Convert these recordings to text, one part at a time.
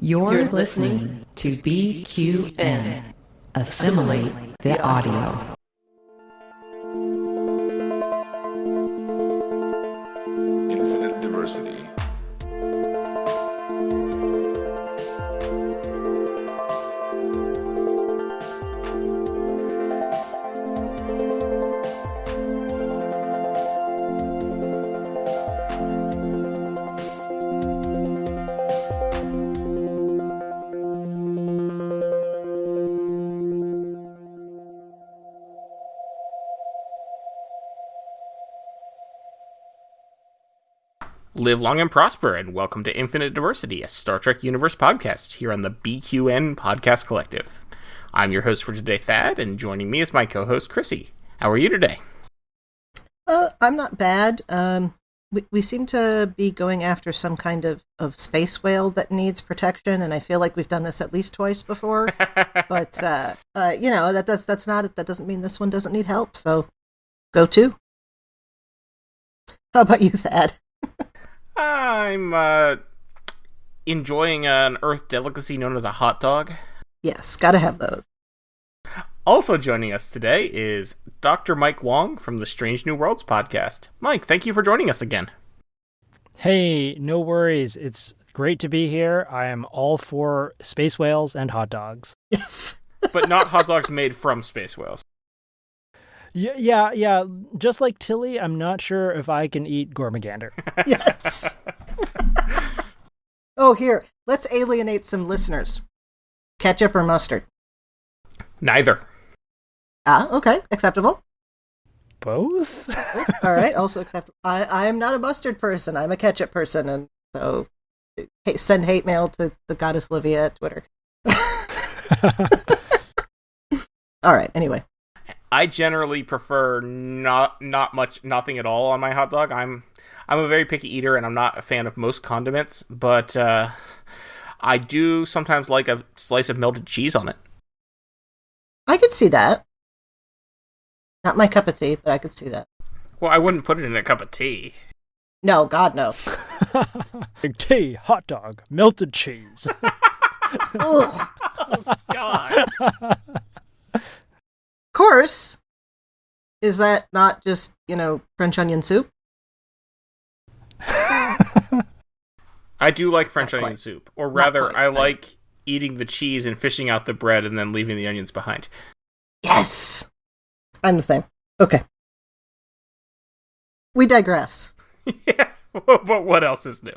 You're listening to BQN. Assimilate the audio. Infinite diversity. Live long and prosper, and welcome to Infinite Diversity, a Star Trek Universe podcast here on the BQN Podcast Collective. I'm your host for today, Thad, and joining me is my co-host, Chrissie. How are you today? I'm not bad. We seem to be going after some kind of space whale that needs protection, and I feel like we've done this at least twice before. But that doesn't mean this one doesn't need help. So, go to. How about you, Thad? I'm enjoying an Earth delicacy known as a hot dog. Yes, gotta have those. Also joining us today is Dr. Mike Wong from the Strange New Worlds podcast. Mike, thank you for joining us again. Hey, no worries. It's great to be here. I am all for space whales and hot dogs. Yes. But not hot dogs made from space whales. Yeah. Just like Tilly, I'm not sure if I can eat Gormagander. Yes. Oh, here. Let's alienate some listeners. Ketchup or mustard? Neither. Okay. Acceptable. Both? All right. Also acceptable. I am not a mustard person. I'm a ketchup person. And so send hate mail to the goddess Livia at Twitter. All right. Anyway. I generally prefer nothing at all on my hot dog. I'm a very picky eater, and I'm not a fan of most condiments, but I do sometimes like a slice of melted cheese on it. I could see that. Not my cup of tea, but I could see that. Well, I wouldn't put it in a cup of tea. No, God, no. Big tea, hot dog, melted cheese. Oh, God. Course, is that not just, French onion soup? I do like French onion soup. Or rather, I like eating the cheese and fishing out the bread and then leaving the onions behind. Yes! I'm the same. Okay. We digress. Yeah, but what else is new?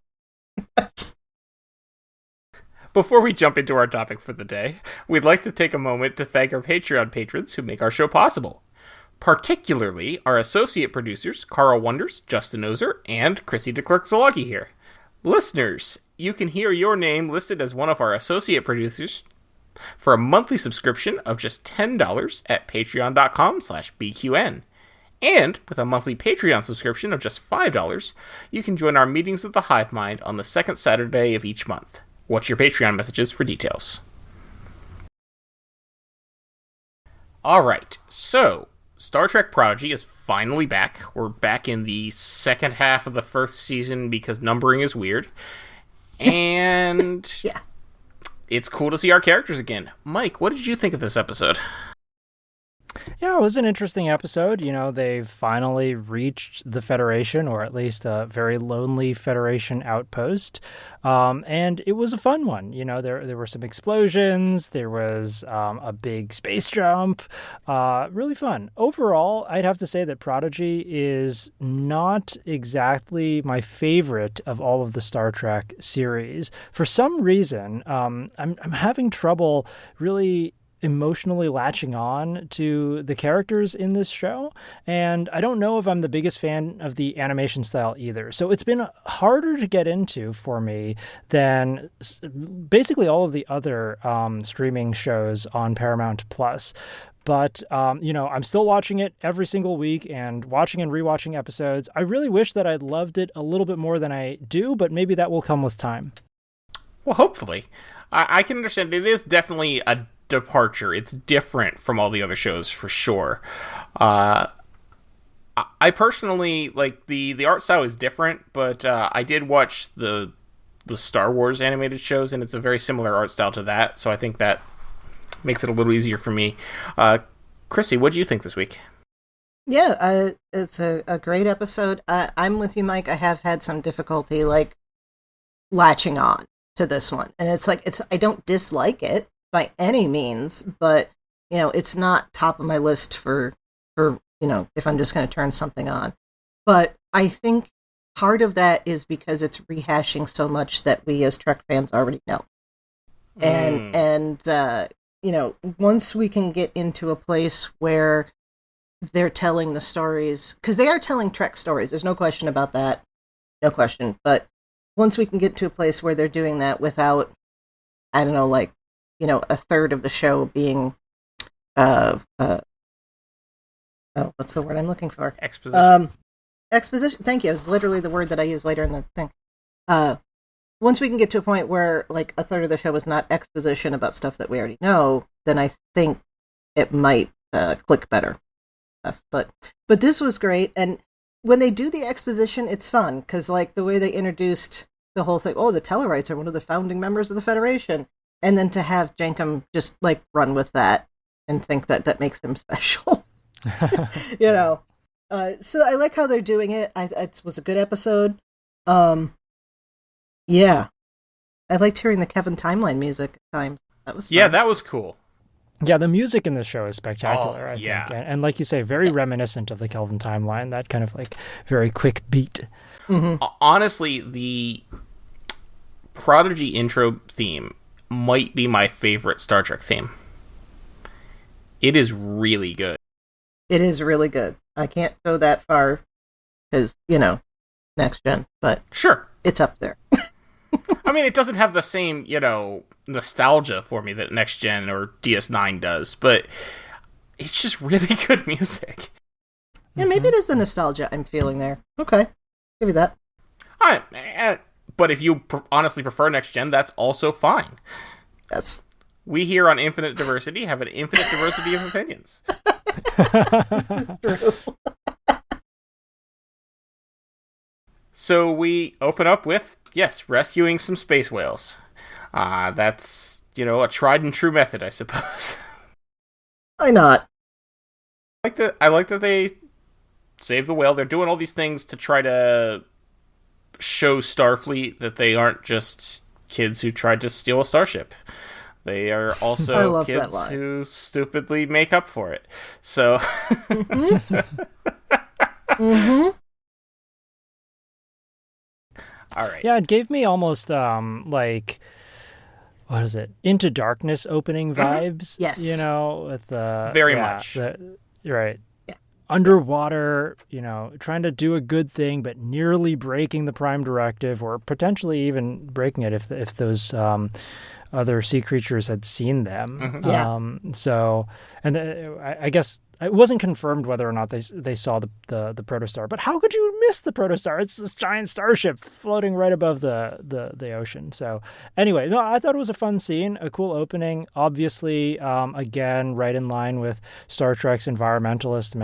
Before we jump into our topic for the day, we'd like to take a moment to thank our Patreon patrons who make our show possible. Particularly our associate producers, Carl Wonders, Justin Oser, and Chrissie De Clerck-Szilagyi here. Listeners, you can hear your name listed as one of our associate producers for a monthly subscription of just $10 at patreon.com/BQN. And with a monthly Patreon subscription of just $5, you can join our meetings of the Hive Mind on the second Saturday of each month. Watch your Patreon messages for details. Alright, so Star Trek Prodigy is finally back. We're back in the second half of the first season because numbering is weird. And yeah, it's cool to see our characters again. Mike, what did you think of this episode? Yeah, it was an interesting episode. They've finally reached the Federation, or at least a very lonely Federation outpost. And it was a fun one. There were some explosions. There was a big space jump. Really fun. Overall, I'd have to say that Prodigy is not exactly my favorite of all of the Star Trek series. For some reason, I'm having trouble really emotionally latching on to the characters in this show, and I don't know if I'm the biggest fan of the animation style either. So it's been harder to get into for me than basically all of the other streaming shows on Paramount Plus. But, I'm still watching it every single week and watching and rewatching episodes. I really wish that I'd loved it a little bit more than I do, but maybe that will come with time. Well, hopefully. I can understand. It is definitely a departure. It's different from all the other shows for sure. I personally like the art style is different, but I did watch the the Star Wars animated shows, and it's a very similar art style to that. So I think that makes it a little easier for me. Chrissie, what do you think this week? Yeah, it's a great episode. I'm with you, Mike. I have had some difficulty like latching on to this one, and I don't dislike it by any means, but it's not top of my list for if I'm just going to turn something on. But I think part of that is because it's rehashing so much that we as Trek fans already know, and once we can get into a place where they're telling the stories, because they are telling Trek stories, there's no question about that, no question. But once we can get to a place where they're doing that without, I don't know, like, a third of the show being, what's the word I'm looking for? Exposition. Exposition. Thank you. It was literally the word that I used later in the thing. Once we can get to a point where like a third of the show is not exposition about stuff that we already know, then I think it might click better. But this was great, and when they do the exposition, it's fun because like the way they introduced the whole thing. Oh, the Tellarites are one of the founding members of the Federation, and then to have Jankum just like run with that and think that makes him special. So I like how they're doing it. It was a good episode. Yeah, I liked hearing the Kevin Timeline music at times. That was fun. Yeah, that was cool. Yeah, the music in the show is spectacular, I yeah. think. And like you say, very reminiscent of the Kelvin Timeline, that kind of like very quick beat. Mm-hmm. Honestly, the Prodigy intro theme might be my favorite Star Trek theme. It is really good. It is really good. I can't go that far because, next gen, but sure, it's up there. I mean, it doesn't have the same, nostalgia for me that Next Gen or DS9 does, but it's just really good music. Yeah, maybe it is the nostalgia I'm feeling there. Okay, give you that. All right, but if you honestly prefer Next Gen, that's also fine. We here on Infinite Diversity have an infinite diversity of opinions. This is true. So we open up with, yes, rescuing some space whales. That's, a tried and true method, I suppose. Why not? I like that they save the whale. They're doing all these things to try to show Starfleet that they aren't just kids who tried to steal a starship. They are also kids who stupidly make up for it. So... Mm-hmm. Mm-hmm. All right. Yeah, it gave me almost like, what is it? Into Darkness opening vibes. Yes. With the very much. Right. Yeah. Underwater, trying to do a good thing, but nearly breaking the Prime Directive, or potentially even breaking it if those other sea creatures had seen them. Mm-hmm. Yeah. So, and I guess it wasn't confirmed whether or not they saw the protostar, but how could you miss the protostar? It's this giant starship floating right above the ocean. So anyway, no, I thought it was a fun scene, a cool opening. Obviously, again, right in line with Star Trek's environmentalist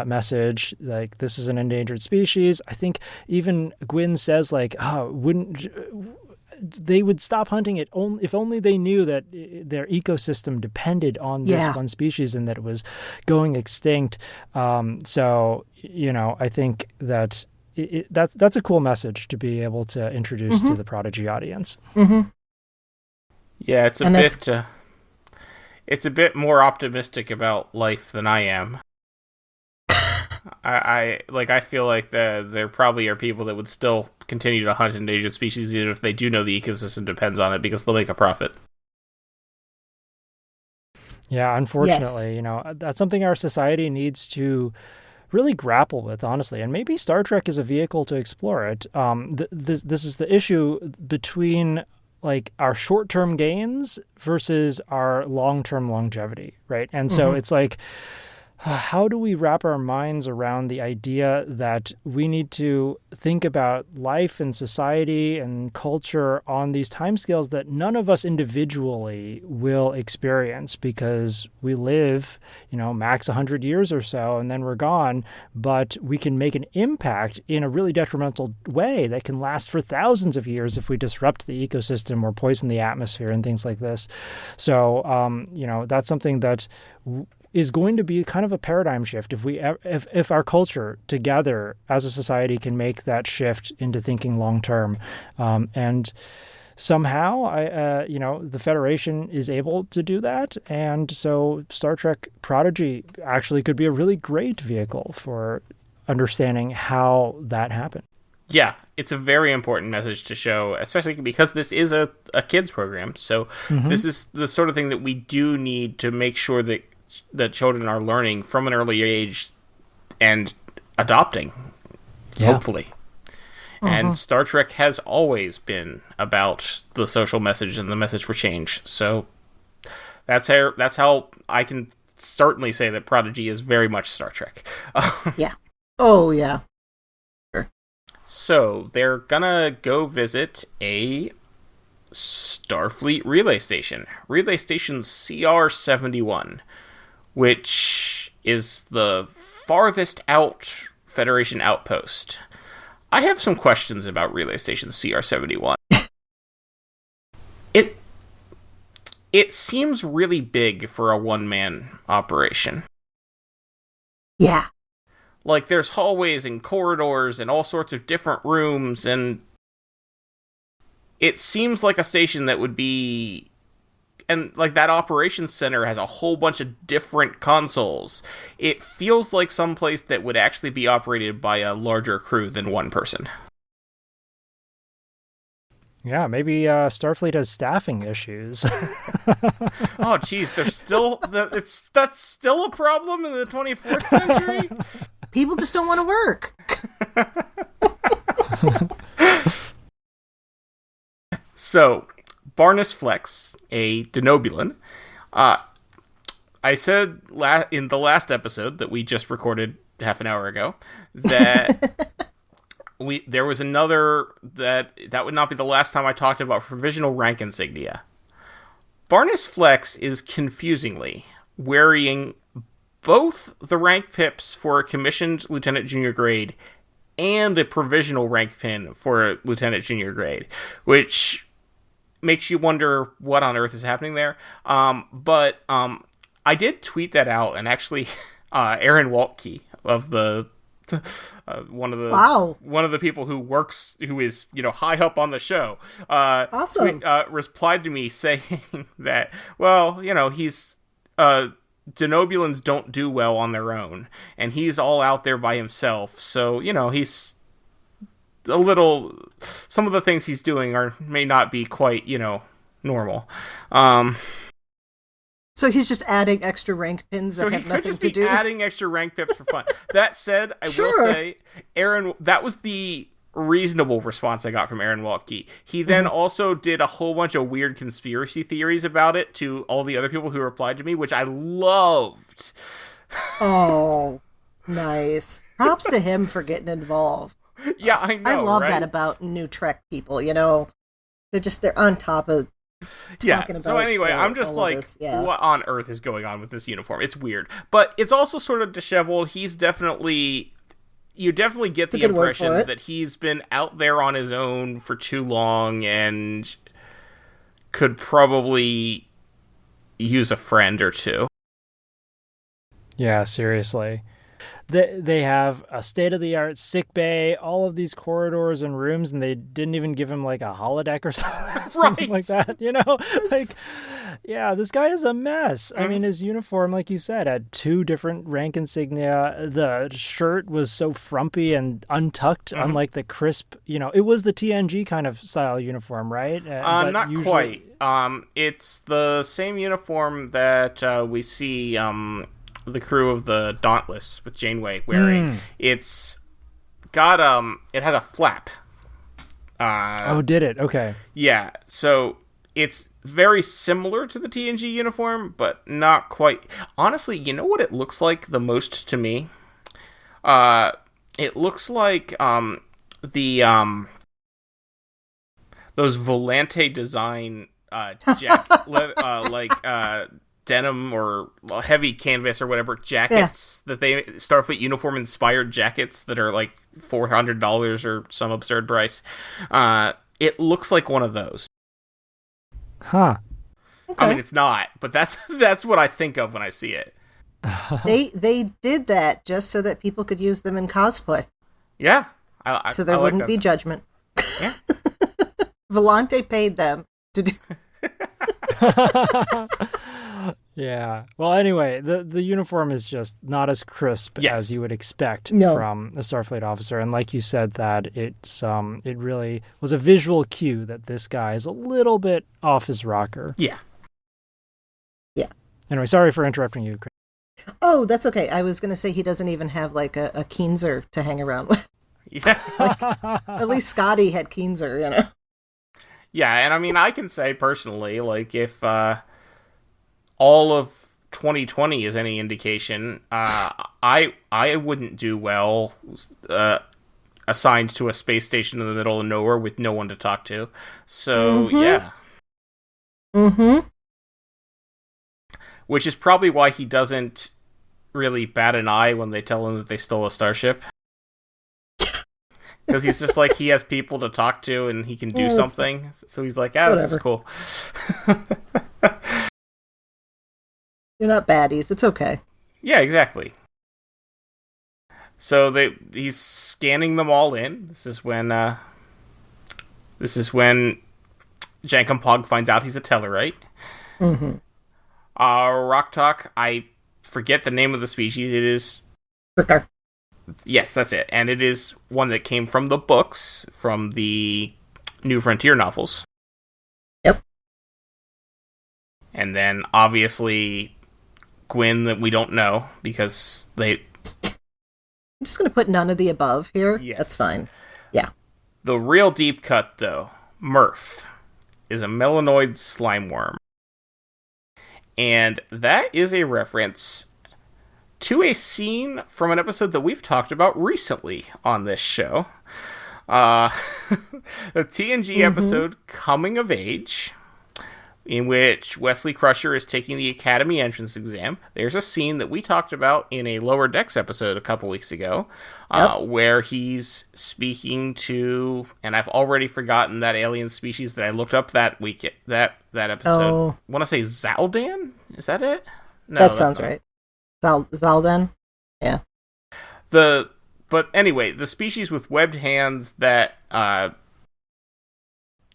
message, like this is an endangered species. I think even Gwyn says like, they would stop hunting it if only they knew that their ecosystem depended on this one species and that it was going extinct. So, I think that that's a cool message to be able to introduce to the Prodigy audience. Mm-hmm. Yeah, it's a bit more optimistic about life than I am. I feel like there probably are people that would still continue to hunt endangered species even if they do know the ecosystem depends on it because they'll make a profit. Yeah, unfortunately, that's something our society needs to really grapple with, honestly, and maybe Star Trek is a vehicle to explore it. This is the issue between like our short-term gains versus our long-term longevity, right? And so it's like, how do we wrap our minds around the idea that we need to think about life and society and culture on these timescales that none of us individually will experience, because we live, max 100 years or so and then we're gone, but we can make an impact in a really detrimental way that can last for thousands of years if we disrupt the ecosystem or poison the atmosphere and things like this. So, that's something that is going to be kind of a paradigm shift if our culture together as a society can make that shift into thinking long term, and somehow the Federation is able to do that, and so Star Trek Prodigy actually could be a really great vehicle for understanding how that happened. Yeah, it's a very important message to show, especially because this is a kids program. So this is the sort of thing that we do need to make sure that children are learning from an early age and adopting, hopefully. And Star Trek has always been about the social message and the message for change. So that's how I can certainly say that Prodigy is very much Star Trek. Yeah. Oh, yeah. Sure. So they're gonna go visit a Starfleet relay station. Relay station CR-71. Which is the farthest out Federation outpost. I have some questions about Relay Station CR-71. It seems really big for a one-man operation. Yeah. Like, there's hallways and corridors and all sorts of different rooms, and it seems like a station that would be... And, like, that operations center has a whole bunch of different consoles. It feels like some place that would actually be operated by a larger crew than one person. Yeah, maybe Starfleet has staffing issues. Oh, geez, there's still... that's still a problem in the 24th century? People just don't want to work. So... Barnus Flex, a Denobulan. I said in the last episode that we just recorded half an hour ago that there was another that would not be the last time I talked about provisional rank insignia. Barnus Flex is confusingly wearing both the rank pips for a commissioned lieutenant junior grade and a provisional rank pin for a lieutenant junior grade, which makes you wonder what on earth is happening there. But I did tweet that out, and actually, Aaron Waltke of the one of the people who is high up on the show, awesome, replied to me saying that he's Denobulans don't do well on their own, and he's all out there by himself. So he's a little, some of the things he's doing may not be quite, normal. So he's just adding extra rank pins that have nothing to do. So he could just be adding extra rank pips for fun. That said, I will say, Aaron, that was the reasonable response I got from Aaron Waltke. He then also did a whole bunch of weird conspiracy theories about it to all the other people who replied to me, which I loved. Oh, nice. Props to him for getting involved. Yeah, I know. I love that about new Trek people. They're on top of talking about. So anyway, I'm just like, what on earth is going on with this uniform? It's weird, but it's also sort of disheveled. You definitely get the impression that he's been out there on his own for too long and could probably use a friend or two. Yeah, seriously. They have a state-of-the-art sick bay, all of these corridors and rooms, and they didn't even give him like a holodeck or something like that, this guy is a mess. I mean, his uniform, like you said, had 2 different rank insignia. The shirt was so frumpy and untucked, unlike the crisp, it was the TNG kind of style uniform, right? Not quite. It's the same uniform that we see the crew of the Dauntless with Janeway wearing. It's got it has a flap. Did it? Okay. Yeah. So it's very similar to the TNG uniform, but not quite. Honestly, you know what it looks like the most to me? It looks like those Volante design denim or heavy canvas or whatever jackets that they Starfleet uniform inspired jackets that are like $400 or some absurd price. It looks like one of those. Huh. Okay. I mean, it's not, but that's what I think of when I see it. They did that just so that people could use them in cosplay. Yeah. So there wouldn't be judgment. Yeah. Volante paid them to do. Yeah. Well, anyway, the uniform is just not as crisp as you would expect from a Starfleet officer, and like you said, that it really was a visual cue that this guy is a little bit off his rocker. Yeah. Yeah. Anyway, sorry for interrupting you, Chris. Oh, that's okay. I was going to say he doesn't even have like a Keenzer to hang around with. Yeah. At least Scotty had Keenzer, you know. Yeah, and I mean, I can say personally, like, if all of 2020 is any indication, I wouldn't do well assigned to a space station in the middle of nowhere with no one to talk to. So, yeah. Mm-hmm. Which is probably why he doesn't really bat an eye when they tell him that they stole a starship. Because he's just like, he has people to talk to and he can do something. So he's like, this is cool. You're not baddies. It's okay. Yeah, exactly. So he's scanning them all in. This is when Jankum Pog finds out he's a Tellarite. Mm-hmm. Roktok, I forget the name of the species. It is... Fricker. Yes, that's it. And it is one that came from the books, from the New Frontier novels. Yep. And then, obviously, Gwyn that we don't know, because they... I'm just going to put none of the above here. Yes. That's fine. Yeah. The real deep cut, though, Murph, is a melanoid slime worm. And that is a reference to a scene from an episode that we've talked about recently on this show. The TNG episode Coming of Age, in which Wesley Crusher is taking the Academy entrance exam. There's a scene that we talked about in a Lower Decks episode a couple weeks ago, where he's speaking to, and I've already forgotten that alien species that I looked up that week, that episode. I want to say Zaldan? Is that it? No, that sounds right. Zaldan? Yeah. But anyway, the species with webbed hands that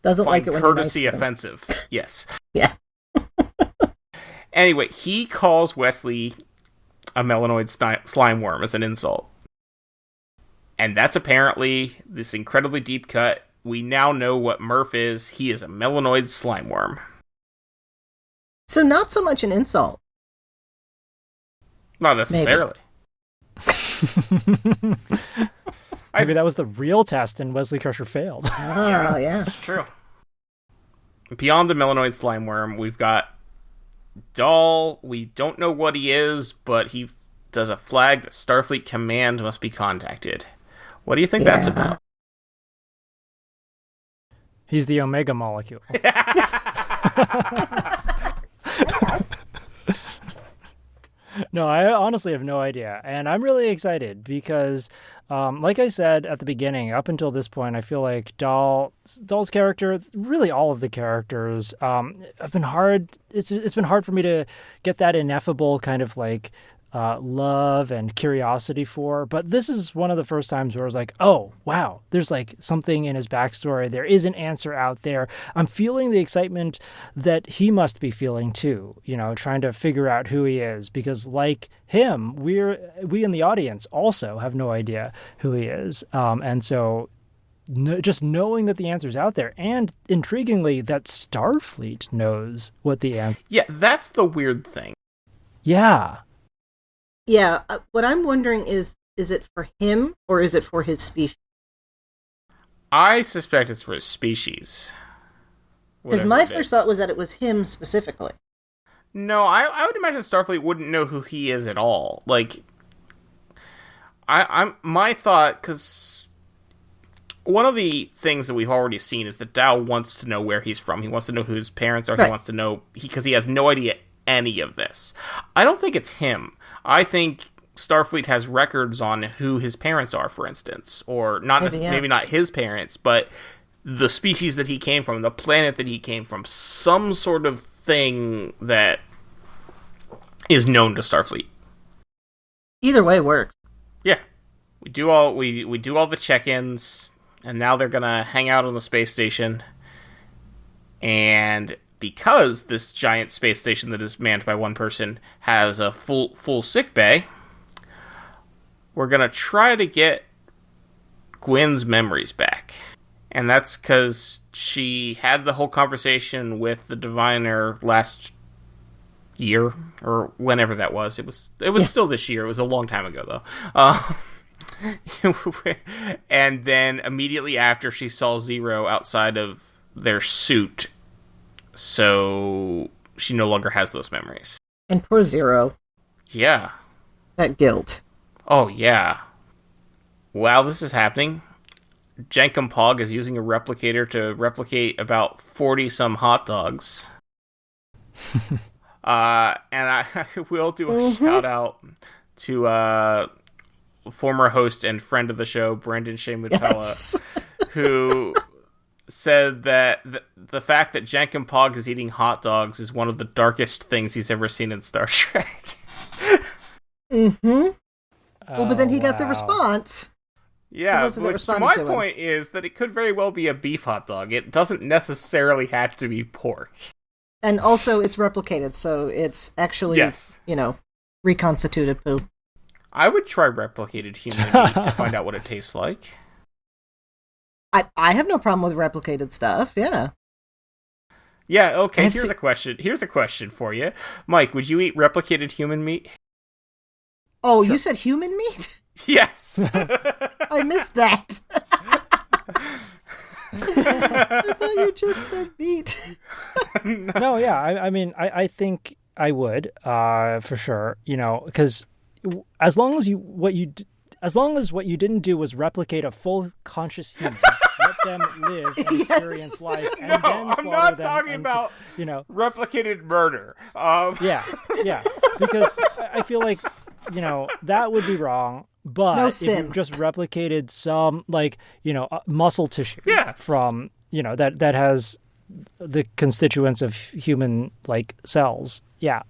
doesn't find like it when courtesy you're nice offensive. Yes. Yeah. Anyway, he calls Wesley a melanoid slime worm as an insult. And that's apparently this incredibly deep cut. We now know what Murph is. He is a melanoid slime worm. So not so much an insult. Not necessarily. Maybe that was the real test and Wesley Crusher failed. Oh, yeah. True. Beyond the melanoid slime worm, we've got Dahl. We don't know what he is, but he does a flag that Starfleet Command must be contacted. What do you think that's about? He's the Omega molecule. No, I honestly have no idea. And I'm really excited because, like I said at the beginning, up until this point, I feel like Dahl's character, really all of the characters, have been hard. It's been hard for me to get that ineffable kind of like love and curiosity for. But this is one of the first times where I was like, oh, wow, there's like something in his backstory. There is an answer out there. I'm feeling the excitement that he must be feeling too, trying to figure out who he is, because like him, we in the audience also have no idea who he is. And so just knowing that the answer's out there, and intriguingly that Starfleet knows what the answer. Yeah, that's the weird thing. Yeah. Yeah, what I'm wondering is it for him or is it for his species? I suspect it's for his species. Because my first thought was that it was him specifically. No, I would imagine Starfleet wouldn't know who he is at all. Like, my thought, because one of the things that we've already seen is that Dow wants to know where he's from. He wants to know who his parents are. Right. He wants to know, because he has no idea any of this. I don't think it's him. I think Starfleet has records on who his parents are, for instance. Or maybe not his parents, but the species that he came from, the planet that he came from. Some sort of thing that is known to Starfleet. Either way works. Yeah. We do all the check-ins, and now they're gonna hang out on the space station. And because this giant space station that is manned by one person has a full sick bay, we're gonna try to get Gwen's memories back. And that's because she had the whole conversation with the diviner last year, or whenever that was. It was still this year. It was a long time ago, though. And then immediately after, she saw Zero outside of their suit, so she no longer has those memories. And poor Zero. Yeah. That guilt. Oh, yeah. While this is happening, Jankum Pog is using a replicator to replicate about 40-some hot dogs. And I will do a shout-out to former host and friend of the show, Brendan Shea Mutala, who said that the fact that Jankum Pog is eating hot dogs is one of the darkest things he's ever seen in Star Trek. Well, but then he got the response. Yeah, which my point is that it could very well be a beef hot dog. It doesn't necessarily have to be pork. And also, it's replicated, so it's actually, reconstituted poo. I would try replicated human meat to find out what it tastes like. I have no problem with replicated stuff, yeah. Yeah, okay, here's a question for you. Mike, would you eat replicated human meat? Oh, sure. You said human meat? Yes. I missed that. I thought you just said meat. No, yeah. I mean, I think I would, for sure. Because as long as what you didn't do was replicate a full conscious human, let them live and experience life, and then slaughter them. I'm not talking about replicated murder. Yeah, because I feel like that would be wrong. But if you just replicated some, muscle tissue from, that has the constituents of human, cells. Yeah.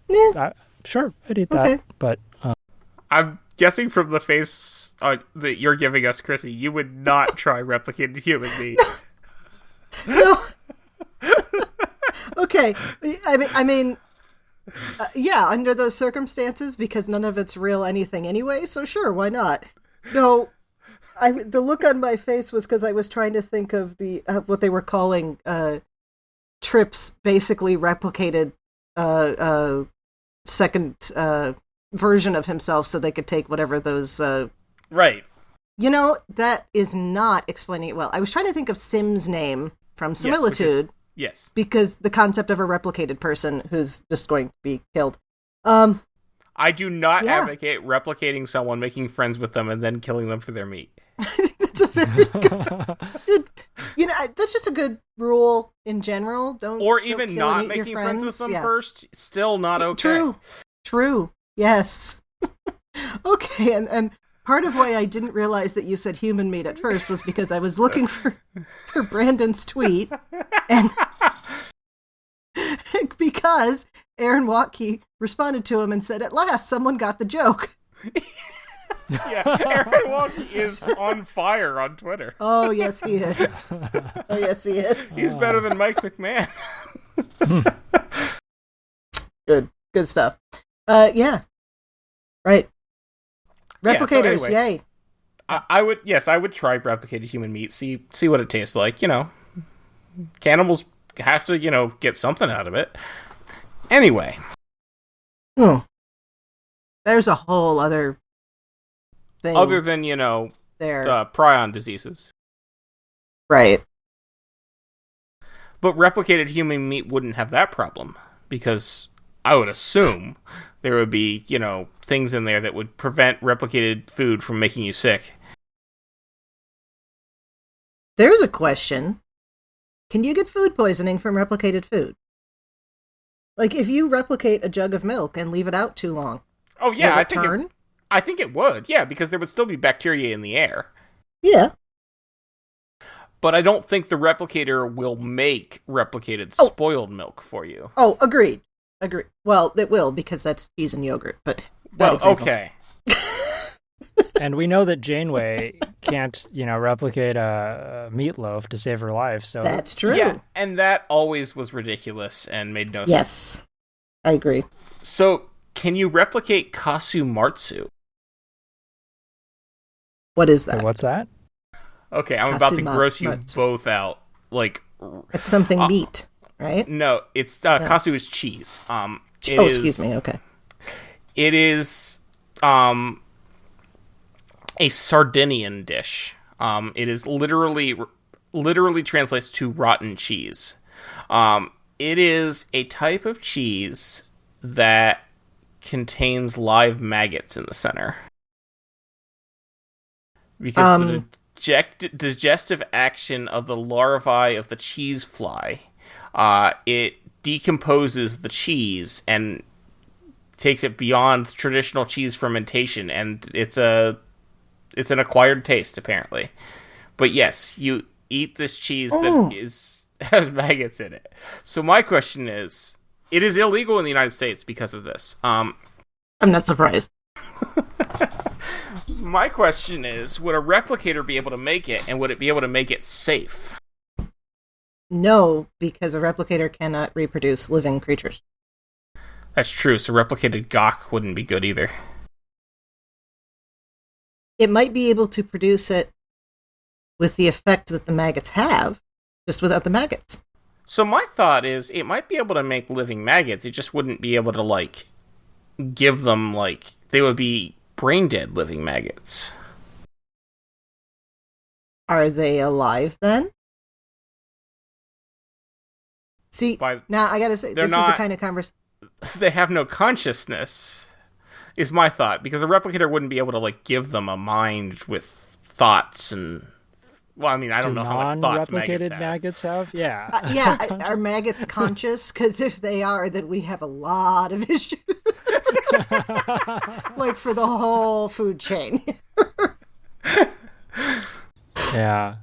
Sure, I'd eat that. Okay. But I'm guessing from the face that you're giving us, Chrissie, you would not try replicated human meat. No. Okay. I mean, under those circumstances, because none of it's real anything anyway, so sure, why not? No, the look on my face was because I was trying to think of what they were calling Trip's basically replicated second version of himself, so they could take whatever those... Right. That is not explaining it well. I was trying to think of Sim's name from Similitude. Yes. Because the concept of a replicated person who's just going to be killed. I do not advocate replicating someone, making friends with them, and then killing them for their meat. I think that's a very good... that's just a good rule in general. Or even not making friends with them first. Still not okay. True. Yes. Okay, and part of why I didn't realize that you said human meat at first was because I was looking for Brandon's tweet, and because Aaron Watkey responded to him and said, "At last, someone got the joke." Yeah, Aaron Watkey is on fire on Twitter. Oh, yes, he is. He's better than Mike McMahon. Good stuff. Yeah. Right. Replicators, so anyway, yay. I would try replicated human meat, see what it tastes like. Cannibals have to, get something out of it. Anyway. There's a whole other thing. Other than, prion diseases. Right. But replicated human meat wouldn't have that problem, because I would assume there would be, things in there that would prevent replicated food from making you sick. There's a question. Can you get food poisoning from replicated food? Like, if you replicate a jug of milk and leave it out too long. Oh, yeah, I think it would, yeah, because there would still be bacteria in the air. Yeah. But I don't think the replicator will make replicated spoiled milk for you. Oh, agreed. Well, it will, because that's cheese and yogurt, but... okay. And we know that Janeway can't, replicate a meatloaf to save her life, so... That's true. Yeah, and that always was ridiculous and made no sense. Yes, I agree. So, can you replicate Kasumartsu? What is that? What's that? Okay, I'm about to gross you both out. Like... It's something meat, right? No, it's... Kasu is cheese. Excuse me, okay. It is... a Sardinian dish. It is literally translates to rotten cheese. It is a type of cheese that contains live maggots in the center. Because the digestive action of the larvae of the cheese fly, it decomposes the cheese and takes it beyond traditional cheese fermentation, and it's an acquired taste, apparently. But yes, you eat this cheese that has maggots in it. So my question is, it is illegal in the United States because of this. I'm not surprised. My question is, would a replicator be able to make it, and would it be able to make it safe? No, because a replicator cannot reproduce living creatures. That's true, so replicated gawk wouldn't be good either. It might be able to produce it with the effect that the maggots have, just without the maggots. So my thought is, it might be able to make living maggots, it just wouldn't be able to, give them, they would be brain-dead living maggots. Are they alive, then? See, now I gotta say, this is the kind of conversation... They have no consciousness, is my thought, because a replicator wouldn't be able to, give them a mind with thoughts and... Well, I mean, I don't know how much thoughts maggots have. Yeah. Yeah, are maggots conscious? Because if they are, then we have a lot of issues. For the whole food chain. Yeah.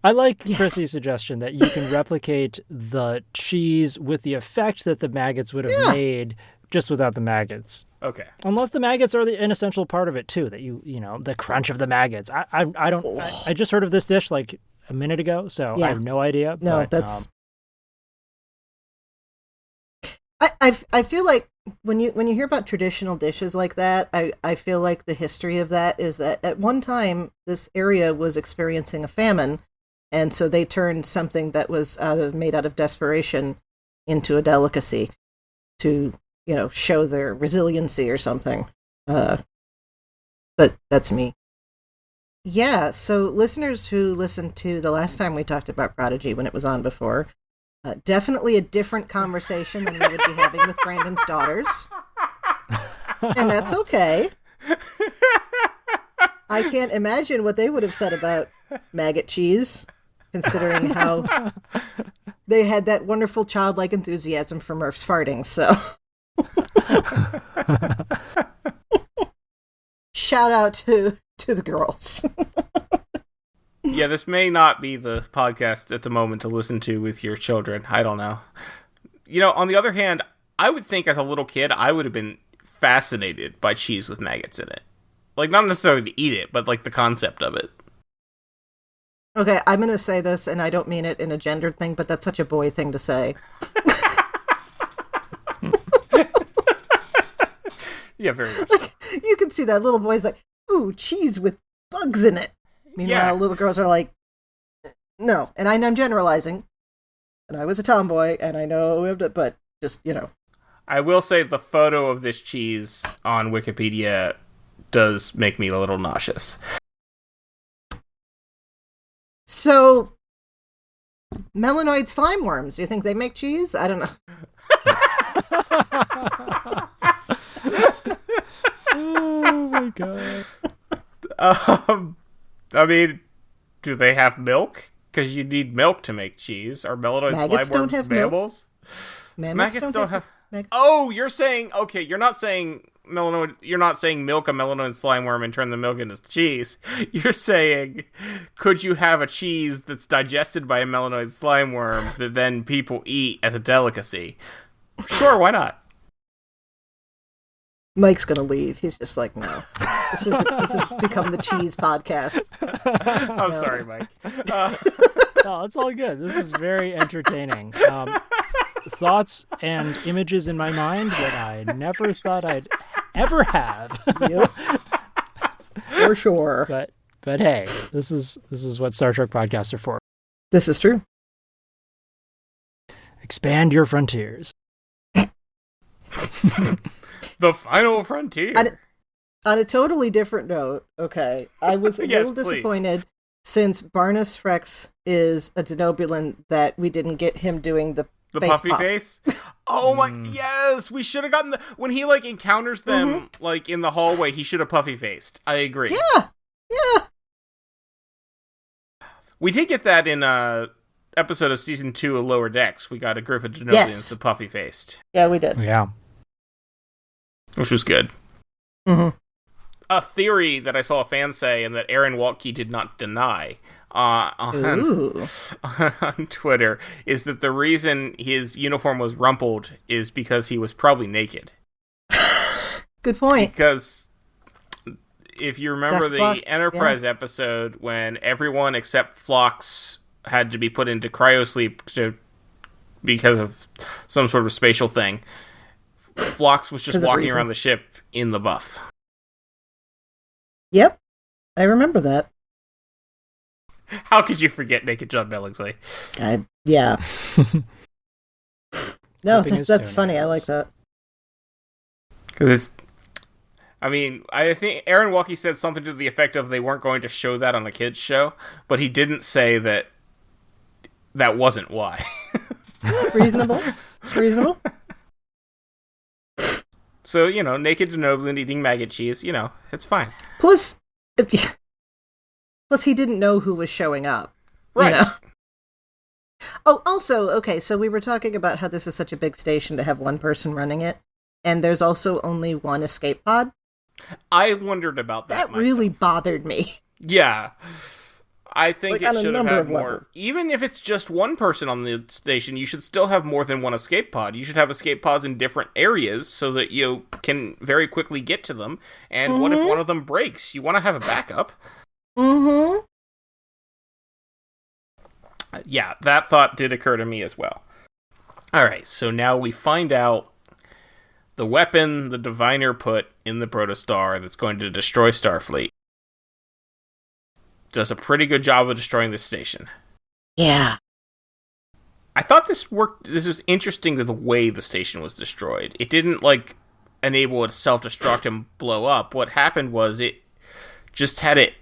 I like Chrissie's suggestion that you can replicate the cheese with the effect that the maggots would have made just without the maggots. Okay. Unless the maggots are an essential part of it too, that the crunch of the maggots. I just heard of this dish a minute ago, so I have no idea. No, but, that's... I feel like when you hear about traditional dishes like that, I feel like the history of that is that at one time this area was experiencing a famine, and so they turned something that was made out of desperation into a delicacy to, show their resiliency or something. But that's me. Yeah, so listeners who listened to the last time we talked about Prodigy when it was on before, definitely a different conversation than we would be having with Brandon's daughters. And that's okay. I can't imagine what they would have said about maggot cheese, considering how they had that wonderful childlike enthusiasm for Murph's farting, so... Shout out to the girls. Yeah, this may not be the podcast at the moment to listen to with your children. I don't know. On the other hand, I would think as a little kid, I would have been fascinated by cheese with maggots in it. Not necessarily to eat it, but the concept of it. Okay, I'm going to say this, and I don't mean it in a gendered thing, but that's such a boy thing to say. Yeah, very much so. You can see that little boy's like, ooh, cheese with bugs in it. Meanwhile, little girls are like, no. And I'm generalizing. And I was a tomboy, and I know, but just, I will say the photo of this cheese on Wikipedia does make me a little nauseous. So, melanoid slime worms. Do you think they make cheese? I don't know. Oh my god. I mean, do they have milk? Because you need milk to make cheese. Are melanoid Maggots slime don't worms have mammals? Maggots don't have. Maggots. Oh, you're saying okay. You're not saying melanoid. You're not saying milk a melanoid slime worm and turn the milk into cheese. You're saying, could you have a cheese that's digested by a melanoid slime worm that then people eat as a delicacy? Sure, why not? Mike's gonna leave. He's just like, no. This has become the cheese podcast. I'm sorry, Mike. No, it's all good. This is very entertaining. Thoughts and images in my mind that I never thought I'd ever have. Yep. For sure. But hey, this is what Star Trek podcasts are for. This is true. Expand your frontiers. The final frontier. On a totally different note, okay, I was a Yes, little please. disappointed since Barnus Frex is a Denobulan that we didn't get him doing the face puffy pop. face. Oh my! Yes, we should have gotten the when he like encounters them like in the hallway. He should have puffy faced. I agree. Yeah. We did get that in episode of season 2 of Lower Decks. We got a group of Denobuans Yes. that puffy faced, Yeah, we did. Yeah. which was good. Mm-hmm. A theory that I saw a fan say and that Aaron Waltke did not deny Ooh. on Twitter is that the reason his uniform was rumpled is because he was probably naked. Good point. Because if you remember Dr. the Phlox, Enterprise episode when everyone except Phlox had to be put into cryosleep because of some sort of spatial thing, Phlox was just 'Cause of walking reasons. around the ship in the buff. Yep. I remember that. How could you forget Naked John Billingsley? Yeah. No, Flipping his that's funny. I toenails. like that. Because I think Aaron Walkie said something to the effect of they weren't going to show that on a kids show, but he didn't say that wasn't why. Reasonable. Reasonable. So, naked Denobulan eating maggot cheese, it's fine. Plus he didn't know who was showing up. Right. You know? Oh, also, okay, so we were talking about how this is such a big station to have one person running it, and there's also only one escape pod. I wondered about that. That really myself. bothered me. Yeah. I think Like, on it a should have number had of more. levels. Even if it's just one person on the station, you should still have more than one escape pod. You should have escape pods in different areas so that you can very quickly get to them. And what if one of them breaks? You want to have a backup. Mm-hmm. Yeah, that thought did occur to me as well. Alright, so now we find out the weapon the Diviner put in the Protostar that's going to destroy Starfleet does a pretty good job of destroying this station. Yeah. I thought this worked. This was interesting the way the station was destroyed. It didn't, enable it to self-destruct and blow up. What happened was it just had it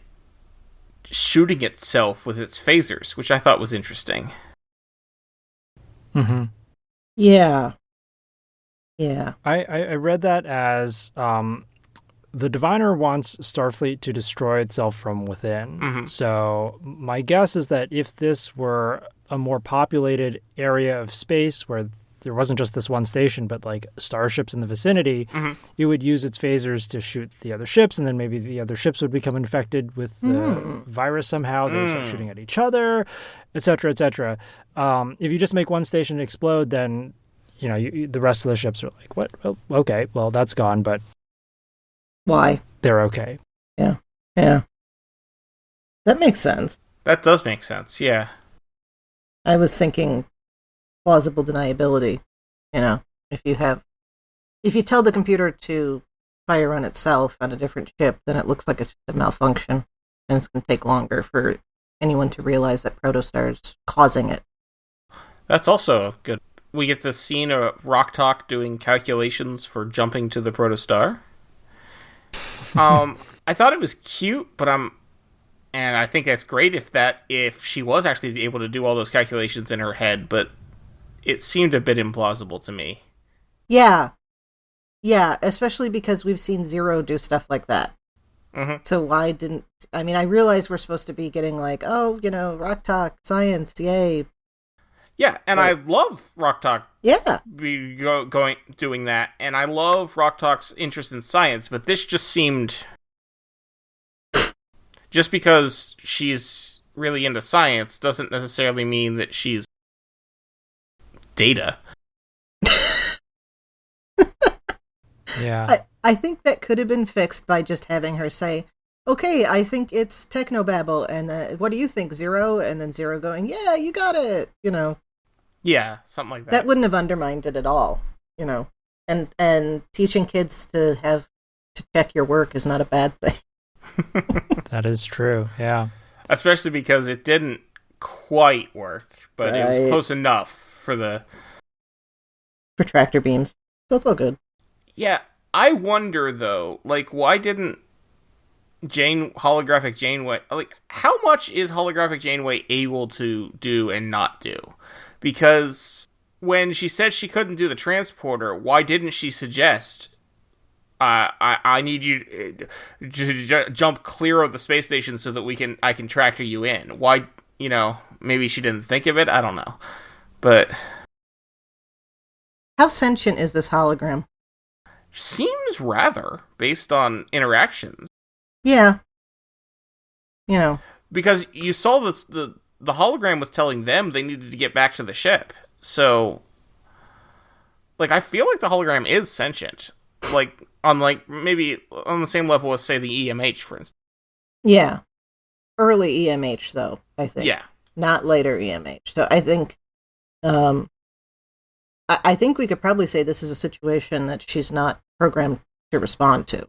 shooting itself with its phasers, which I thought was interesting. Mm-hmm. Yeah. Yeah. I read that as the Diviner wants Starfleet to destroy itself from within. Mhm. So my guess is that if this were a more populated area of space where there wasn't just this one station, but starships in the vicinity, it would use its phasers to shoot the other ships, and then maybe the other ships would become infected with the virus somehow. They would start shooting at each other, etc., etc. If you just make one station explode, then the rest of the ships are like, what? Oh, okay, well, that's gone, but Why? they're okay. Yeah. That makes sense. That does make sense, yeah. I was thinking plausible deniability. If you tell the computer to fire on itself on a different ship, then it looks like it's just a malfunction, and it's going to take longer for anyone to realize that Protostar is causing it. That's also good. We get the scene of Rock Talk doing calculations for jumping to the Protostar. I thought it was cute, but And I think that's great if she was actually able to do all those calculations in her head, but it seemed a bit implausible to me. Yeah. Yeah, especially because we've seen Zero do stuff like that. Mm-hmm. So why didn't... I mean, I realize we're supposed to be getting like, oh, rock talk, science, yay. Yeah, and I love Rock Talk doing that, and I love Rock Talk's interest in science, but this just seemed... Just because she's really into science doesn't necessarily mean that she's Data. Yeah. I think that could have been fixed by just having her say, okay, I think it's technobabble, and what do you think, Zero? And then Zero going, yeah, you got it, Yeah, something like that. That wouldn't have undermined it at all, And teaching kids to check your work is not a bad thing. That is true, yeah. Especially because it didn't quite work, but it was close enough for tractor beams. So it's all good. Yeah, I wonder, though, why didn't holographic Janeway... how much is holographic Janeway able to do and not do? Because when she said she couldn't do the transporter, why didn't she suggest... I need you to jump clear of the space station so that I can tractor you in. Why, maybe she didn't think of it. I don't know. But how sentient is this hologram? Seems rather, based on interactions. Yeah. Because you saw this, the hologram was telling them they needed to get back to the ship. So, I feel like the hologram is sentient. Maybe on the same level as, say, the EMH, for instance. Yeah. Early EMH, though, I think. Yeah. Not later EMH. So I think, I think we could probably say this is a situation that she's not programmed to respond to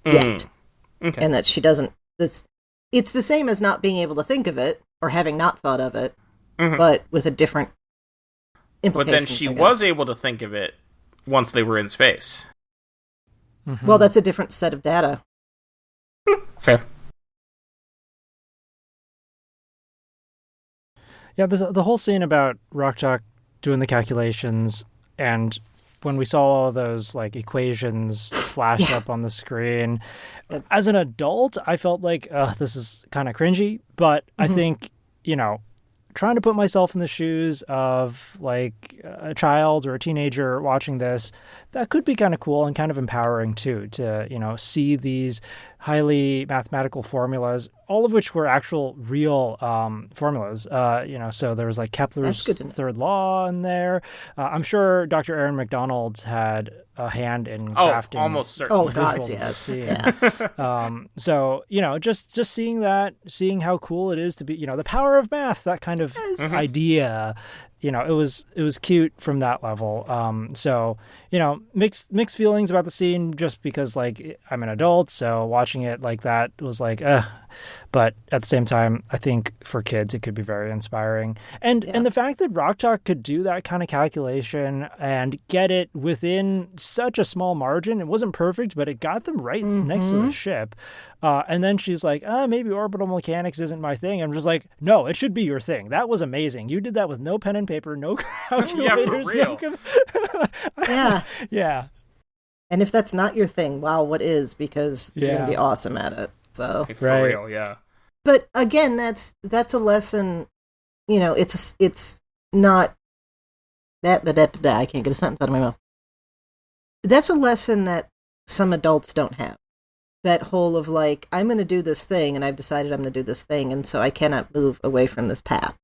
yet. Okay. And that she doesn't, it's the same as not being able to think of it, or having not thought of it, but with a different implication. But then she was able to think of it once they were in space. Mm-hmm. Well, that's a different set of data. Fair. Yeah, the whole scene about Rock Talk doing the calculations, and when we saw all those equations flash up on the screen, as an adult, I felt like this is kind of cringy. But I think trying to put myself in the shoes of a child or a teenager watching this, that could be kind of cool and kind of empowering too, to see these highly mathematical formulas, all of which were actual real formulas. So there was Kepler's third law in there. I'm sure Dr. Aaron McDonald had a hand in crafting. Almost certainly. Oh God, yes. Yeah. So just seeing that, seeing how cool it is to be, the power of math, that kind of idea. It was cute from that level. So mixed feelings about the scene, just because I'm an adult, so watching it like that was but at the same time, I think for kids it could be very inspiring. And the fact that Rock Talk could do that kind of calculation and get it within such a small margin, it wasn't perfect, but it got them right next to the ship. And then she's like, maybe orbital mechanics isn't my thing. I'm just like, no, it should be your thing. That was amazing. You did that with no pen and paper, no calculators. Yeah, for real. Yeah. Yeah. And if that's not your thing, wow, what is? Because you're going to be awesome at it. So For real, yeah. But again, that's a lesson, it's not that, I can't get a sentence out of my mouth. That's a lesson that some adults don't have. That whole of I'm going to do this thing, and I've decided I'm going to do this thing, and so I cannot move away from this path.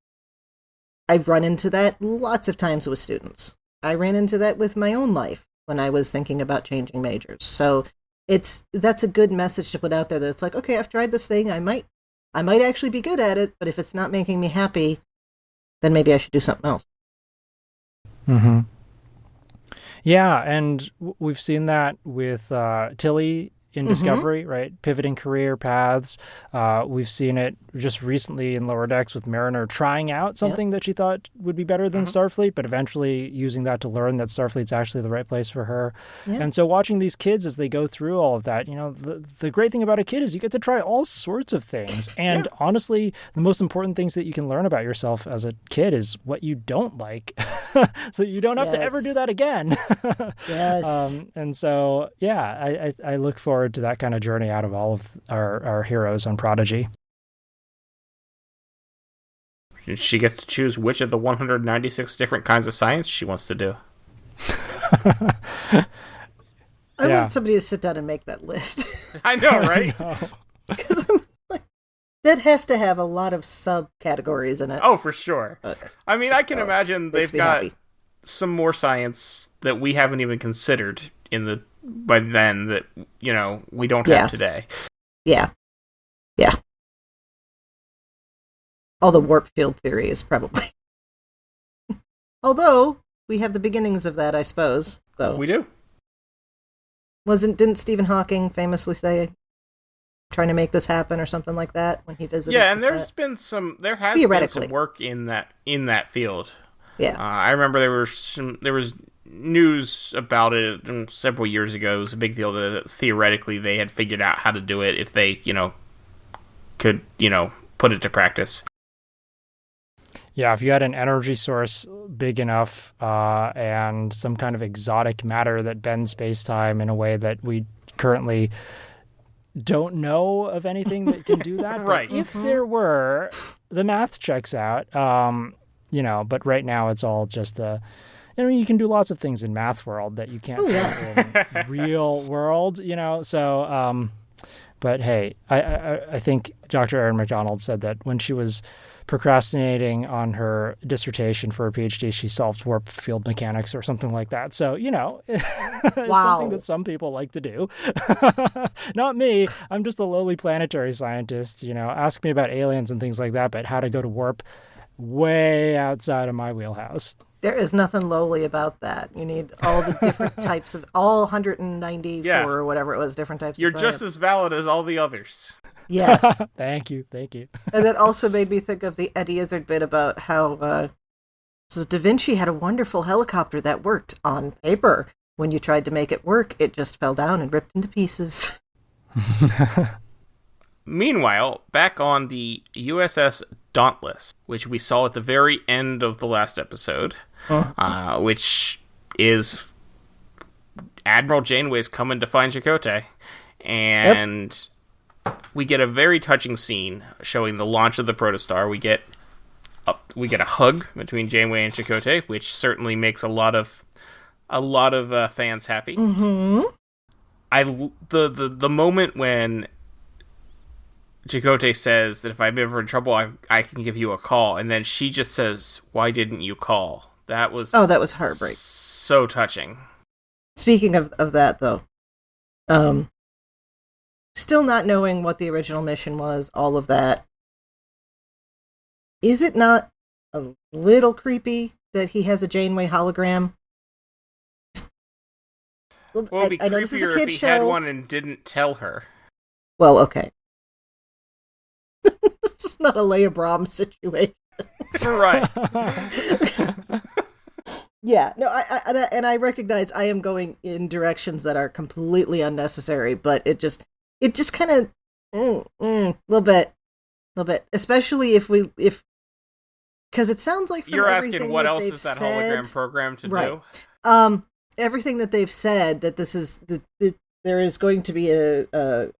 I've run into that lots of times with students. I ran into that with my own life when I was thinking about changing majors. So that's a good message to put out there, that it's okay, I've tried this thing, I might actually be good at it, but if it's not making me happy, then maybe I should do something else. Yeah, and we've seen that with Tilly in Discovery, right? Pivoting career paths. We've seen it just recently in Lower Decks with Mariner trying out something that she thought would be better than Starfleet, but eventually using that to learn that Starfleet's actually the right place for her. Yeah. And so watching these kids as they go through all of that, the great thing about a kid is you get to try all sorts of things. And honestly, the most important things that you can learn about yourself as a kid is what you don't like. So you don't have to ever do that again. Yes. And so, I look forward to that kind of journey out of all of our heroes on Prodigy. She gets to choose which of the 196 different kinds of science she wants to do. I want somebody to sit down and make that list. I know, right? Because I'm like, that has to have a lot of subcategories in it. Oh, for sure. I mean, I can imagine they've got some more science that we haven't even considered by then that, we don't have today. Yeah. Yeah. All the warp field theories, probably. Although, we have the beginnings of that, I suppose. So. We do. Didn't Stephen Hawking famously say, trying to make this happen or something like that when he visited? Yeah, and there has been some work in that field. Yeah. I remember there was news about it several years ago. It was a big deal that theoretically they had figured out how to do it if they, could, put it to practice. Yeah, if you had an energy source big enough and some kind of exotic matter that bends space-time in a way that we currently don't know of anything that can do that. Right. But if there were, the math checks out, but right now it's all just you can do lots of things in math world that you can't do in real world, so, but hey, I think Dr. Erin MacDonald said that when she was procrastinating on her dissertation for a PhD, she solved warp field mechanics or something like that. So, it's something that some people like to do. Not me. I'm just a lowly planetary scientist, ask me about aliens and things like that, but how to go to warp way outside of my wheelhouse. There is nothing lowly about that. You need all the different types of, all 194 or whatever it was, different types You're of just as valid as all the others. Yes. Thank you. And that also made me think of the Eddie Izzard bit about how Da Vinci had a wonderful helicopter that worked on paper. When you tried to make it work, it just fell down and ripped into pieces. Meanwhile, back on the USS Dauntless, which we saw at the very end of the last episode, which is Admiral Janeway's coming to find Chakotay, and we get a very touching scene showing the launch of the Protostar. We get a hug between Janeway and Chakotay, which certainly makes a lot of fans happy. Mm-hmm. The moment when Chakotay says that if I'm ever in trouble, I can give you a call, and then she just says, "Why didn't you call?" That was heartbreak. So touching. Speaking of that, though, still not knowing what the original mission was, all of that, is it not a little creepy that he has a Janeway hologram? Well, it'd be creepier if he had one and didn't tell her. Well, okay. It's not a Leia Brahms situation. Right. Yeah, no, I recognize I am going in directions that are completely unnecessary, but it just kind of little bit, especially if because it sounds like from you're asking what else is that hologram program to do? Everything that they've said that this is there is going to be a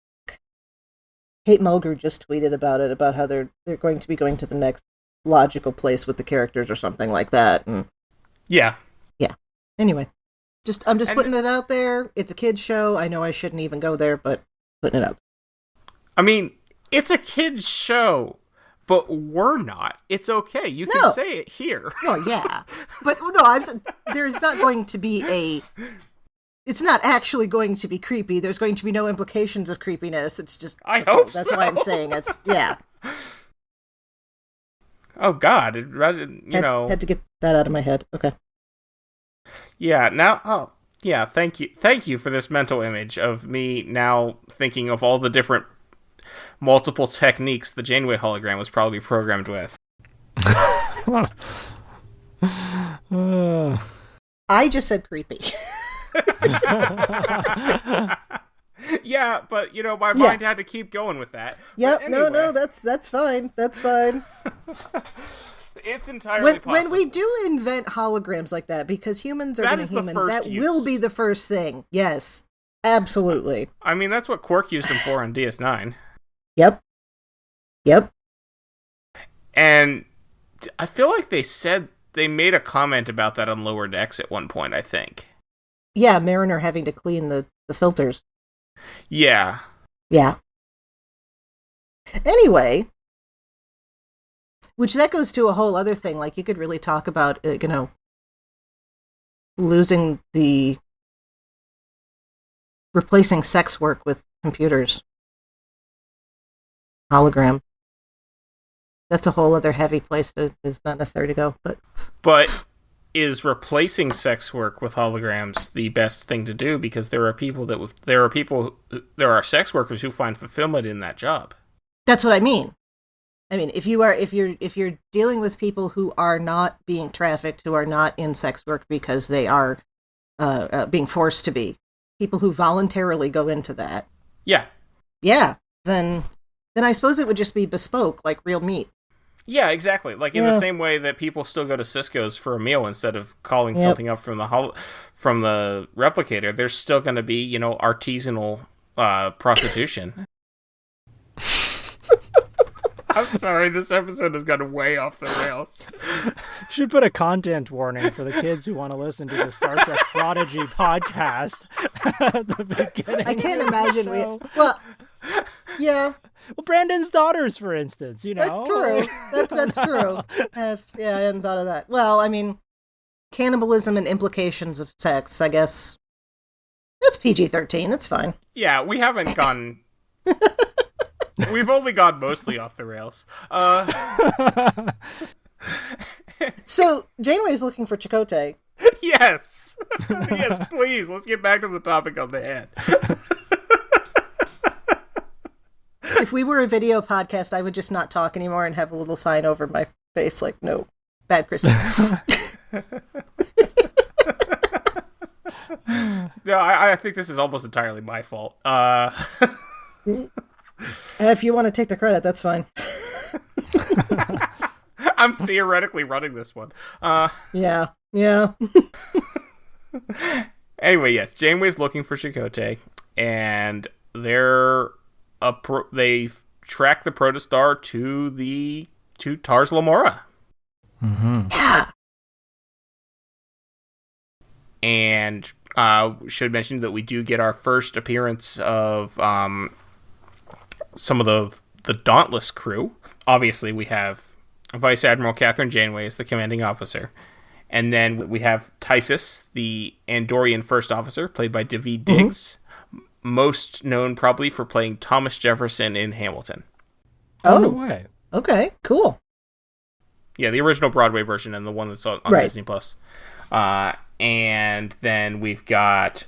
Hait Mulgrew just tweeted about it, about how they're going to be going to the next logical place with the characters or something like that. And yeah. Anyway, I'm just putting it out there. It's a kid's show. I know I shouldn't even go there, but putting it out there. I mean, it's a kid's show, but we're not. It's okay. You can say it here. Well, yeah, but no, there's not going to be it's not actually going to be creepy. There's going to be no implications of creepiness. It's just, I hope that's so. why I'm saying it's, yeah. Oh, God. Had to get that out of my head. Okay. Yeah. Now, Yeah, thank you. Thank you for this mental image of me now thinking of all the different multiple techniques the Janeway hologram was probably programmed with. I just said creepy. Yeah, but my mind had to keep going with that. Yep, anyway, no, that's fine. That's fine. It's entirely possible. When we do invent holograms like that, because humans are going to human, that will be the first thing. Yes, absolutely. I mean, that's what Quark used them for on DS9. Yep. And I feel like they made a comment about that on Lower Decks at one point, I think. Yeah, Mariner having to clean the filters. Yeah. Anyway, which that goes to a whole other thing. Like, you could really talk about, replacing sex work with computers. Hologram. That's a whole other heavy place that is not necessary to go. But is replacing sex work with holograms the best thing to do? Because there are sex workers who find fulfillment in that job. That's what I mean. I mean, if you're dealing with people who are not being trafficked, who are not in sex work because they are being forced to be, people who voluntarily go into that. Yeah. Then I suppose it would just be bespoke, like real meat. Yeah, exactly. Like in the same way that people still go to Cisco's for a meal instead of calling something up from the replicator, there's still going to be, artisanal prostitution. I'm sorry, this episode has gone way off the rails. Should put a content warning for the kids who want to listen to the Star Trek Prodigy podcast at the beginning. I can't imagine yeah. Well, Brandon's daughters, for instance, That's true. That's true. I hadn't thought of that. Well, I mean, cannibalism and implications of sex, I guess. That's PG-13. It's fine. Yeah, we haven't gone... We've only gone mostly off the rails. So, Janeway's looking for Chakotay. Yes! Yes, please. Let's get back to the topic on the hand. If we were a video podcast, I would just not talk anymore and have a little sign over my face like, no, bad Chrissie. No, I think this is almost entirely my fault. If you want to take the credit, that's fine. I'm theoretically running this one. Yeah. Anyway, yes, Janeway's looking for Chakotay, and they track the protostar to Tars Lamora. Mm-hmm. Yeah. And should mention that we do get our first appearance of some of the Dauntless crew. Obviously, we have Vice Admiral Catherine Janeway as the commanding officer. And then we have Tysus, the Andorian first officer, played by Daveed Diggs. Most known probably for playing Thomas Jefferson in Hamilton. Oh, no way. Okay, cool. Yeah, the original Broadway version and the one that's on Disney+. And then we've got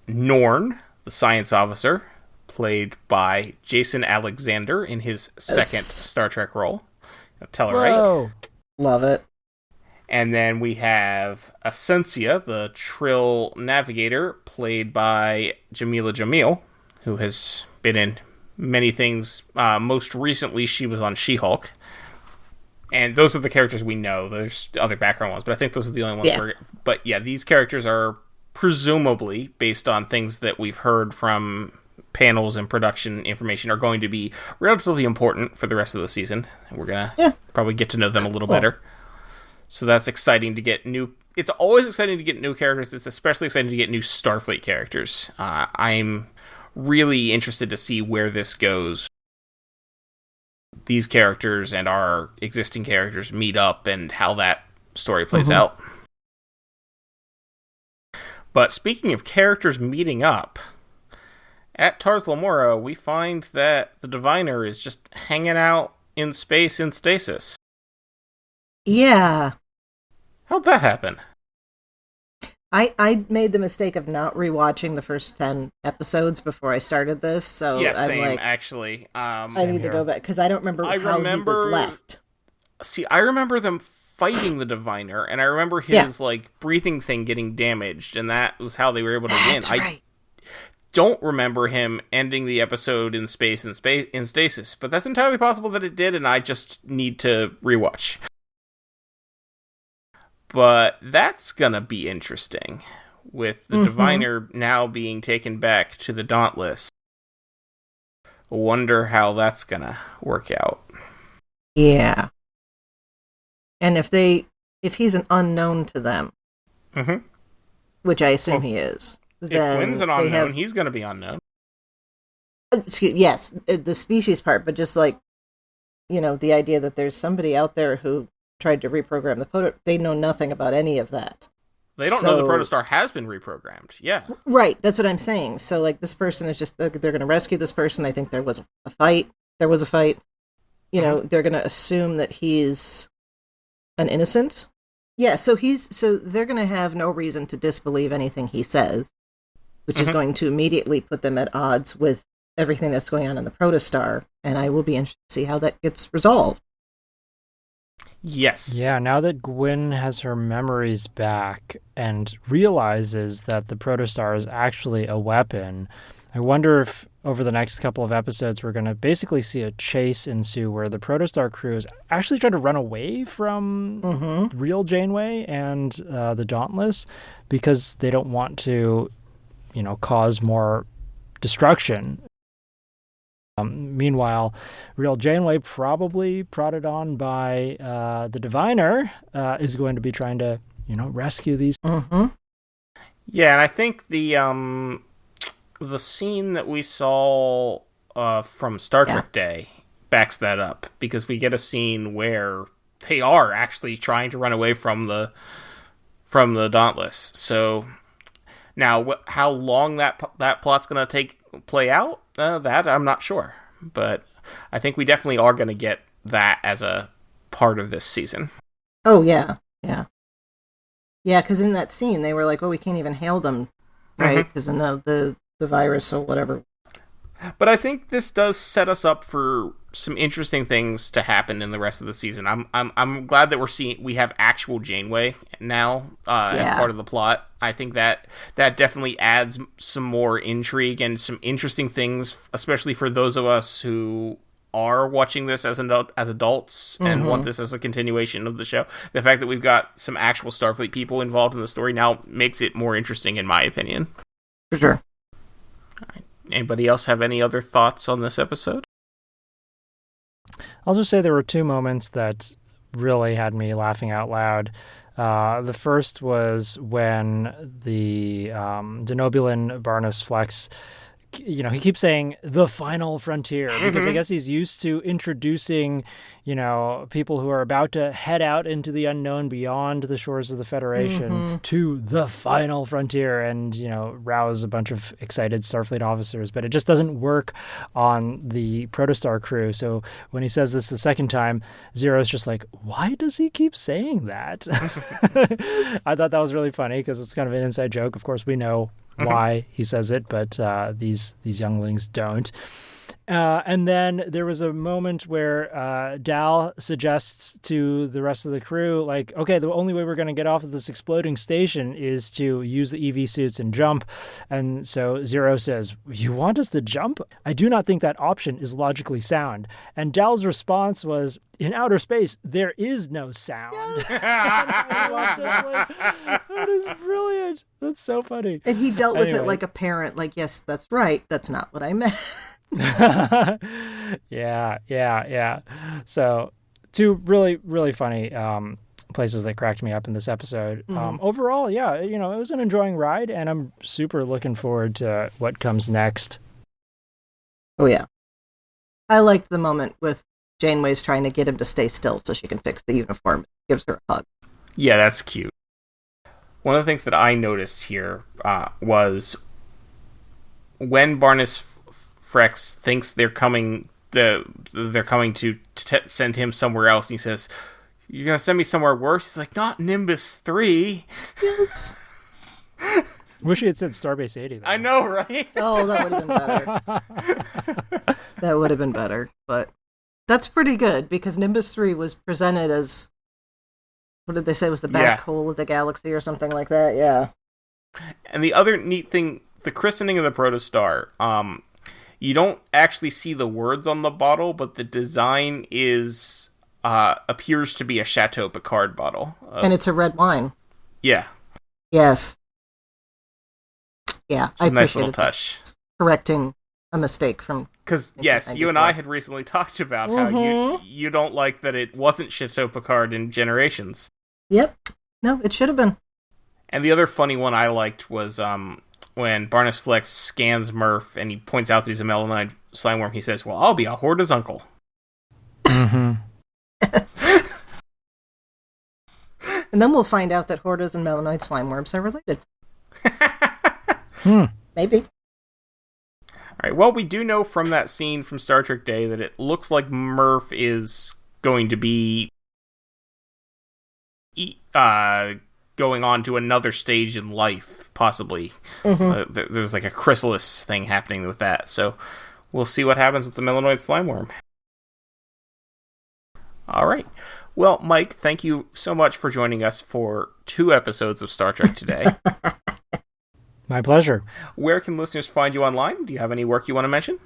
Norn, the science officer, played by Jason Alexander in his second Star Trek role. Tellarite. Love it. And then we have Essentia, the Trill navigator, played by Jamila Jamil, who has been in many things. Most recently, she was on She-Hulk. And those are the characters we know. There's other background ones, but I think those are the only ones. But yeah, these characters are presumably, based on things that we've heard from panels and production information, are going to be relatively important for the rest of the season. We're going to probably get to know them a little better. So that's exciting to get new... It's always exciting to get new characters. It's especially exciting to get new Starfleet characters. I'm really interested to see where this goes. These characters and our existing characters meet up and how that story plays out. But speaking of characters meeting up, at Tars Lamora, we find that the Diviner is just hanging out in space in stasis. Yeah. How'd that happen? I made the mistake of not rewatching the first 10 episodes before I started this, so Yeah, I'm same, like, actually. I need to go back, because I don't remember how he was left. See, I remember them fighting the Diviner, and I remember his, breathing thing getting damaged, and that was how they were able to win. That's right. Don't remember him ending the episode in stasis, but that's entirely possible that it did, and I just need to rewatch. But that's gonna be interesting, with the Diviner now being taken back to the Dauntless. Wonder how that's gonna work out. Yeah. And if he's an unknown to them, which I assume he is, then if Quinn's an unknown, he's going to be unknown. Yes, the species part, but just the idea that there's somebody out there who tried to reprogram the proto. They know nothing about any of that. They don't know the protostar has been reprogrammed. Yeah. Right, that's what I'm saying. So, this person is just, they're going to rescue this person. They think there was a fight. There was a fight. They're going to assume that he's an innocent. Yeah, so they're going to have no reason to disbelieve anything he says, which is going to immediately put them at odds with everything that's going on in the protostar, and I will be interested to see how that gets resolved. Yes. Yeah, now that Gwyn has her memories back and realizes that the protostar is actually a weapon, I wonder if over the next couple of episodes we're going to basically see a chase ensue where the protostar crew is actually trying to run away from real Janeway and the Dauntless because they don't want to, cause more destruction. Meanwhile, real Janeway, probably prodded on by the Diviner, is going to be trying to, rescue these. Yeah, and I think the scene that we saw from Star Trek Day backs that up, because we get a scene where they are actually trying to run away from the Dauntless. So now, how long that plot's going to play out, that I'm not sure. But I think we definitely are going to get that as a part of this season. Oh, yeah. Yeah. Yeah, because in that scene, they were like, well, we can't even hail them, right? Because in the virus or whatever. But I think this does set us up for some interesting things to happen in the rest of the season. I'm glad that we have actual Janeway now as part of the plot. I think that definitely adds some more intrigue and some interesting things, especially for those of us who are watching this as adults and want this as a continuation of the show. The fact that we've got some actual Starfleet people involved in the story now makes it more interesting, in my opinion. For sure. All right. Anybody else have any other thoughts on this episode? I'll just say there were two moments that really had me laughing out loud. The first was when the Denobulan Barnus Flex, he keeps saying the final frontier, because I guess he's used to introducing, people who are about to head out into the unknown beyond the shores of the Federation to the final frontier and, rouse a bunch of excited Starfleet officers. But it just doesn't work on the Protostar crew. So when he says this the second time, Zero's just like, why does he keep saying that? I thought that was really funny because it's kind of an inside joke. Of course, we know why he says it, but these younglings don't. And then there was a moment where Dal suggests to the rest of the crew, like, okay, the only way we're going to get off of this exploding station is to use the EV suits and jump. And so Zero says, you want us to jump? I do not think that option is logically sound. And Dal's response was, in outer space, there is no sound. Yes. I loved it. That is brilliant. That's so funny. And he dealt with it like a parent, like, yes, that's right. That's not what I meant. Yeah. So two really, really funny places that cracked me up in this episode. Overall, it was an enjoying ride, and I'm super looking forward to what comes next. Oh, yeah. I liked the moment with Janeway's trying to get him to stay still so she can fix the uniform. Gives her a hug. Yeah, that's cute. One of the things that I noticed here was when Barnus Frex thinks they're coming to send him somewhere else, and he says, "You're gonna send me somewhere worse?" He's like, "Not Nimbus 3." Yes. Wish he had said Starbase 80. Though. I know, right? Oh, that would have been better. That would have been better, but that's pretty good because Nimbus 3 was presented as, what did they say, was the black hole of the galaxy or something like that? Yeah. And the other neat thing, the christening of the protostar, you don't actually see the words on the bottle, but the design is appears to be a Chateau Picard bottle. And it's a red wine. Yeah. Yes. Yeah, I appreciate a nice little touch. Correcting a mistake from... Because, yes, you and I had recently talked about how you don't like that it wasn't Chateau Picard in Generations. Yep. No, it should have been. And the other funny one I liked was when Barnes Flex scans Murph and he points out that he's a melanite slime worm, he says, well, I'll be a Horda's uncle. Mm-hmm. Yes. And then we'll find out that Hordas and melanite slime worms are related. Maybe. All right. Well, we do know from that scene from Star Trek Day that it looks like Murph is going to be going on to another stage in life, possibly. There's like a chrysalis thing happening with that. So we'll see what happens with the melanoid slime worm. All right. Well, Mike, thank you so much for joining us for 2 episodes of Star Trek Today. My pleasure. Where can listeners find you online? Do you have any work you want to mention?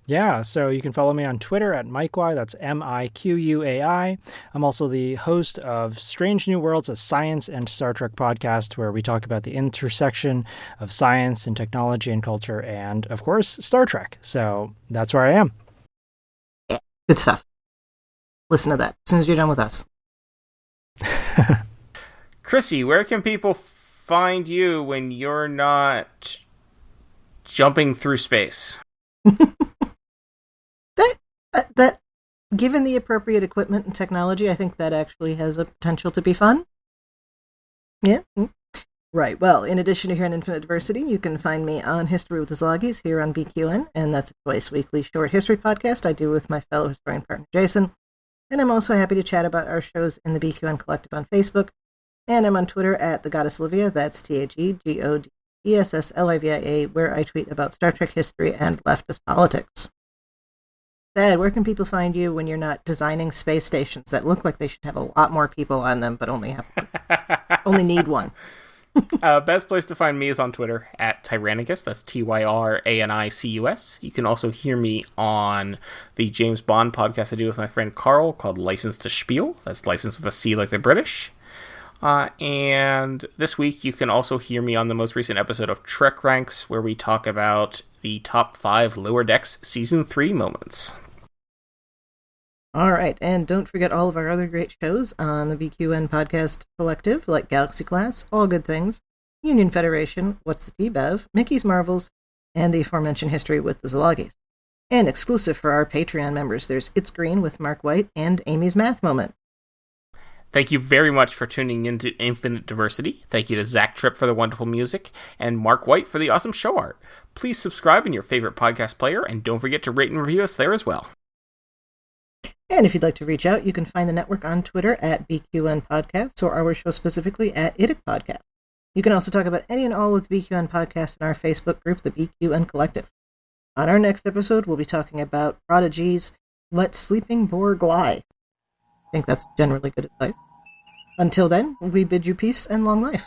Yeah, so you can follow me on Twitter at MikeWai, that's MIQUAI. I'm also the host of Strange New Worlds, a science and Star Trek podcast where we talk about the intersection of science and technology and culture and, of course, Star Trek. So that's where I am. Yeah, good stuff. Listen to that as soon as you're done with us. Chrissie, where can people find you when you're not jumping through space? That, given the appropriate equipment and technology, I think that actually has a potential to be fun. Yeah. Right. Well, in addition to here on Infinite Diversity, you can find me on History with the Szilagys here on BQN, and that's a twice-weekly short history podcast I do with my fellow historian partner Jason. And I'm also happy to chat about our shows in the BQN Collective on Facebook. And I'm on Twitter at The Goddess Livia, that's TheGoddessLivia, where I tweet about Star Trek history and leftist politics. Thad, where can people find you when you're not designing space stations that look like they should have a lot more people on them, but only have one? Only need one. Best place to find me is on Twitter at Tyrannicus. That's TYRANICUS. You can also hear me on the James Bond podcast I do with my friend Carl called License to Spiel. That's license with a C like the British. And this week you can also hear me on the most recent episode of Trek Ranks, where we talk about the top 5 Lower Decks Season 3 moments. All right, and don't forget all of our other great shows on the BQN Podcast Collective, like Galaxy Class, All Good Things, Union Federation, What's the T-Bev, Mickey's Marvels, and the aforementioned History with the Szilagys. And exclusive for our Patreon members, there's It's Green with Mark White and Amy's Math Moment. Thank you very much for tuning into Infinite Diversity. Thank you to Zach Tripp for the wonderful music, and Mark White for the awesome show art. Please subscribe in your favorite podcast player, and don't forget to rate and review us there as well. And if you'd like to reach out, you can find the network on Twitter at BQN Podcasts, or our show specifically at IDIC Podcast. You can also talk about any and all of the BQN podcasts in our Facebook group, the BQN Collective. On our next episode, we'll be talking about Prodigy's Let Sleeping Borg Lie. I think that's generally good advice. Until then, we bid you peace and long life.